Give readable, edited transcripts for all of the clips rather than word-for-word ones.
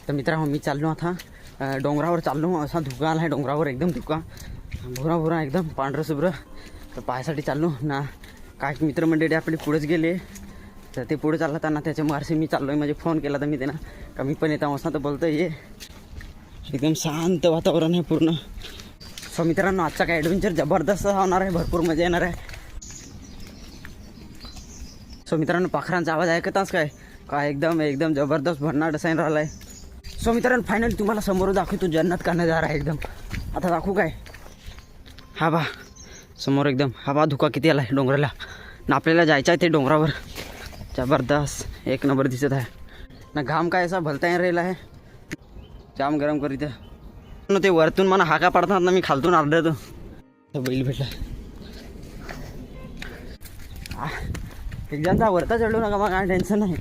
तर मित्रांनो मी चाललो आता डोंगरावर चाललो. असा धुका आला आहे डोंगरावर, एकदम धुका भुरा भुरा एकदम पांढरं शुभ्र. तर पायासाठी चाललो ना. काय मित्रमंडळी आपली पुढेच गेले, तर ते पुढे चालताना त्याच्या मार्शी मी चाललो आहे. म्हणजे फोन केला तर मी त्यांना का मी पण येता असं तर बोलतो ये. एकदम शांत वातावरण आहे पूर्ण. सो मित्रांनो आजचा काय ॲडव्हेंचर जबरदस्त होणार आहे, भरपूर मजा येणार आहे. सो मित्रांनो पाखरांचा आवाज ऐकताच काय एकदम एकदम जबरदस्त भन्नाट साईन राहिला आहे. सो मित्रांनो फायनली तुम्हाला समोर दाखवतो जन्नत का नजारा आहे एकदम. आता दाखवू काय, हा बा समोर एकदम, हा बा धुका किती आला आहे डोंगराला ना. आपल्याला जायचं आहे ते डोंगरावर. जबरदस्त एक नंबर दिसत आहे ना. घाम काय असा भलता येऊन राहिला आहे, जाम गरम करीत आहे. ते वरतून मला हाका पडतात ना, मी खालतून आढळतो. बैल भेटला एकदा वरता चढलो नका मग काय टेन्शन नाही.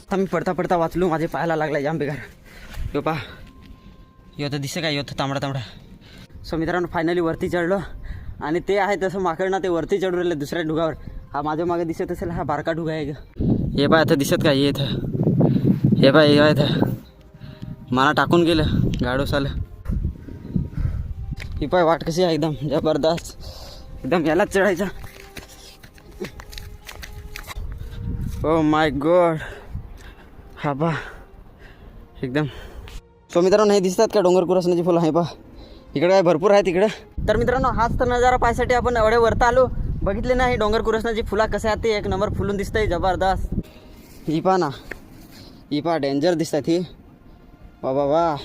आता मी पडता पडता वाचलो, माझे पायाला लागला जाम बेकार. यो पा यो तर दिसे काय, यो तर तांबडा तांबडा. सो मित्रांनो फायनली वरती चढलो आणि ते आहे तसं माकड ना, ते वरती चढू राहिले दुसऱ्या ढुगावर. हा माझ्या मागे दिसत असेल, हा बारका ढुगा आहे ग. हे पाय आता दिसत काय, येत हे पाय हे आहे मला टाकून गेलं गाडोस आलं. ही पाय वाट कशी आहे एकदम जबरदस्त, एकदम यालाच चढायचा. ओ माय गॉड, हा बा एकदम. सो मित्रांनो हे दिसतात का डोंगर कुरसण्याची फुलं आहे पा, इकडे काय भरपूर आहे तिकडे. तर मित्रांनो हाच तर नजारा पाहायसाठी आपण एवढे वरता आलो. बघितले नाही डोंगर कुरसण्याची फुलं कसे आहेत, ते एक नंबर फुलून दिसतंय जबरदस्त. ही पा ना, ही पा डेंजर दिसतात ही, वा वा वा.